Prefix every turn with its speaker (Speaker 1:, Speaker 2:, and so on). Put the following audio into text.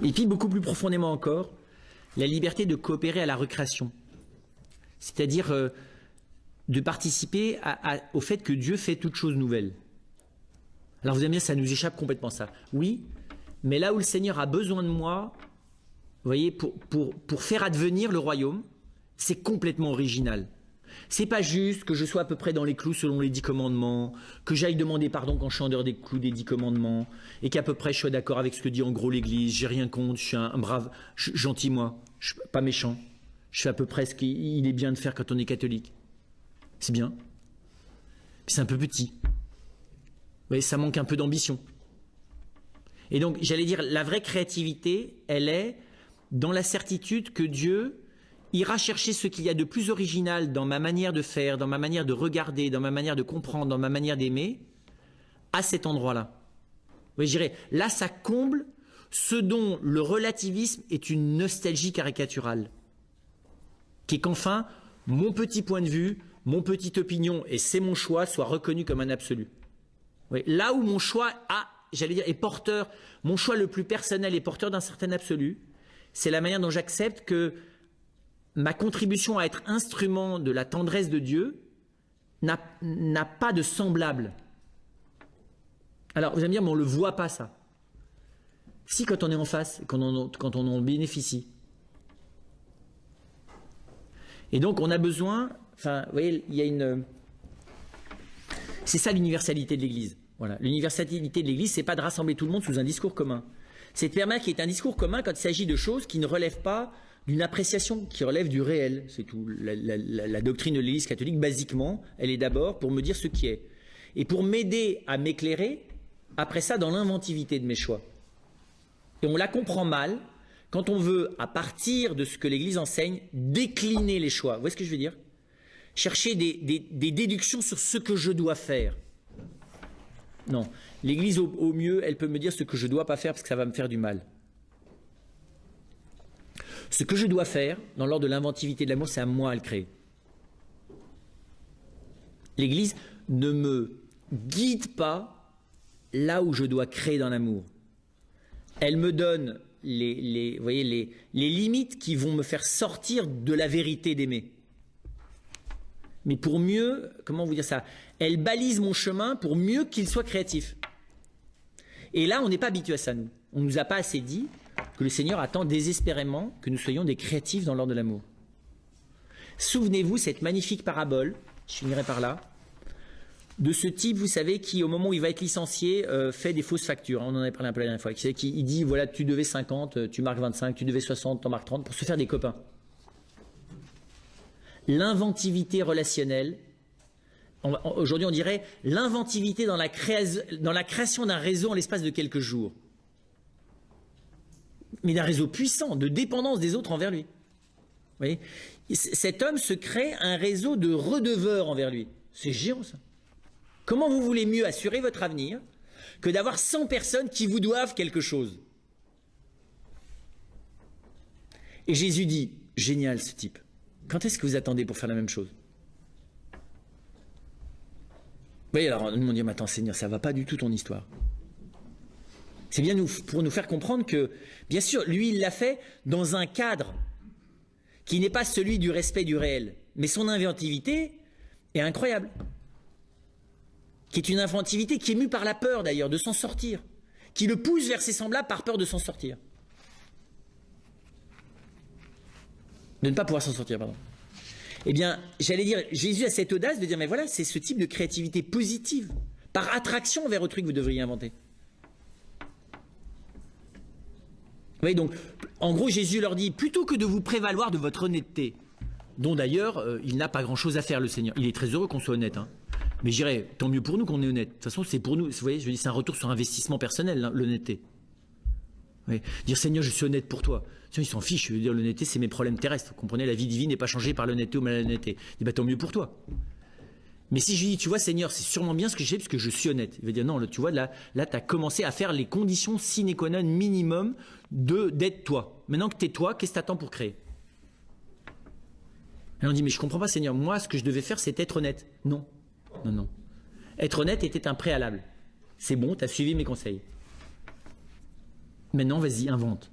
Speaker 1: Et puis, beaucoup plus profondément encore, la liberté de coopérer à la recréation. C'est-à-dire de participer au fait que Dieu fait toute chose nouvelle. Alors vous allez me dire, ça nous échappe complètement ça. Oui, mais là où le Seigneur a besoin de moi, vous voyez, pour faire advenir le royaume, c'est complètement original. C'est pas juste que je sois à peu près dans les clous selon les 10 commandements, que j'aille demander pardon quand je suis en dehors des clous des 10 commandements, et qu'à peu près je sois d'accord avec ce que dit en gros l'Église, j'ai rien contre, je suis un brave, gentil moi, je suis pas méchant, je fais à peu près ce qu'il est bien de faire quand on est catholique. C'est bien. Puis c'est un peu petit. Vous voyez, ça manque un peu d'ambition. Et donc, j'allais dire, la vraie créativité, elle est dans la certitude que Dieu ira chercher ce qu'il y a de plus original dans ma manière de faire, dans ma manière de regarder, dans ma manière de comprendre, dans ma manière d'aimer, à cet endroit-là. Oui, je dirais, là, ça comble ce dont le relativisme est une nostalgie caricaturale. Qui est qu'enfin, mon petit point de vue, mon petite opinion, et c'est mon choix, soit reconnu comme un absolu. Oui, là où mon choix j'allais dire, est porteur, mon choix le plus personnel est porteur d'un certain absolu, c'est la manière dont j'accepte que ma contribution à être instrument de la tendresse de Dieu n'a pas de semblable. Alors, vous allez me dire, mais on ne le voit pas, ça. Si, quand on est en face, quand on en bénéficie. Et donc, on a besoin, enfin, vous voyez, il y a une... C'est ça l'universalité de l'Église. Voilà. L'universalité de l'Église, c'est pas de rassembler tout le monde sous un discours commun. C'est de permettre qu'il y ait un discours commun quand il s'agit de choses qui ne relèvent pas d'une appréciation, qui relève du réel. C'est tout. La doctrine de l'Église catholique, basiquement, elle est d'abord pour me dire ce qui est. Et pour m'aider à m'éclairer, après ça, dans l'inventivité de mes choix. Et on la comprend mal quand on veut, à partir de ce que l'Église enseigne, décliner les choix. Vous voyez ce que je veux dire ? Chercher des déductions sur ce que je dois faire. Non. L'Église, au mieux, elle peut me dire ce que je ne dois pas faire parce que ça va me faire du mal. Ce que je dois faire, dans l'ordre de l'inventivité de l'amour, c'est à moi à le créer. L'Église ne me guide pas là où je dois créer dans l'amour. Elle me donne vous voyez, les limites qui vont me faire sortir de la vérité d'aimer. Mais pour mieux, comment vous dire ça ? Elle balise mon chemin pour mieux qu'il soit créatif. Et là, on n'est pas habitué à ça, nous. On ne nous a pas assez dit que le Seigneur attend désespérément que nous soyons des créatifs dans l'ordre de l'amour. Souvenez-vous cette magnifique parabole, je finirai par là, de ce type, vous savez, qui au moment où il va être licencié, fait des fausses factures. On en avait parlé un peu la dernière fois. Il dit, voilà, tu devais 50, tu marques 25, tu devais 60, tu en marques 30, pour se faire des copains. L'inventivité relationnelle, aujourd'hui on dirait l'inventivité dans la création d'un réseau en l'espace de quelques jours. Mais d'un réseau puissant, de dépendance des autres envers lui. Vous voyez ? Cet homme se crée un réseau de redeveurs envers lui. C'est géant ça. Comment vous voulez mieux assurer votre avenir que d'avoir 100 personnes qui vous doivent quelque chose ? Et Jésus dit, génial ce type. Quand est-ce que vous attendez pour faire la même chose ? Vous voyez, alors nous on dit, mais attends Seigneur, ça ne va pas du tout ton histoire. C'est bien pour nous faire comprendre que, bien sûr, lui il l'a fait dans un cadre qui n'est pas celui du respect du réel. Mais son inventivité est incroyable. Qui est une inventivité qui est mue par la peur d'ailleurs, de s'en sortir. Qui le pousse vers ses semblables par peur de s'en sortir. De ne pas pouvoir s'en sortir, pardon. Eh bien, j'allais dire, Jésus a cette audace de dire, mais voilà, c'est ce type de créativité positive, par attraction vers autrui que vous devriez inventer. Vous voyez, donc, en gros, Jésus leur dit, plutôt que de vous prévaloir de votre honnêteté, dont d'ailleurs, il n'a pas grand-chose à faire, le Seigneur. Il est très heureux qu'on soit honnête, hein. Mais je dirais, tant mieux pour nous qu'on est honnête. De toute façon, c'est pour nous, vous voyez, je dis, c'est un retour sur investissement personnel, l'honnêteté. Oui. Dire Seigneur, je suis honnête pour toi. Sinon, il s'en fiche. Je veux dire, l'honnêteté, c'est mes problèmes terrestres. Vous comprenez, la vie divine n'est pas changée par l'honnêteté ou malhonnêteté. Il dit, bah, tant mieux pour toi. Mais si je lui dis, tu vois, Seigneur, c'est sûrement bien ce que j'ai parce que je suis honnête. Il va dire, non, là, tu vois, là tu as commencé à faire les conditions sine qua non minimum d'être toi. Maintenant que tu es toi, qu'est-ce que tu attends pour créer ? Et on dit, mais je comprends pas, Seigneur. Moi, ce que je devais faire, c'est être honnête. Non. Non, non. Être honnête était un préalable. C'est bon, tu as suivi mes conseils. Maintenant, vas-y, invente.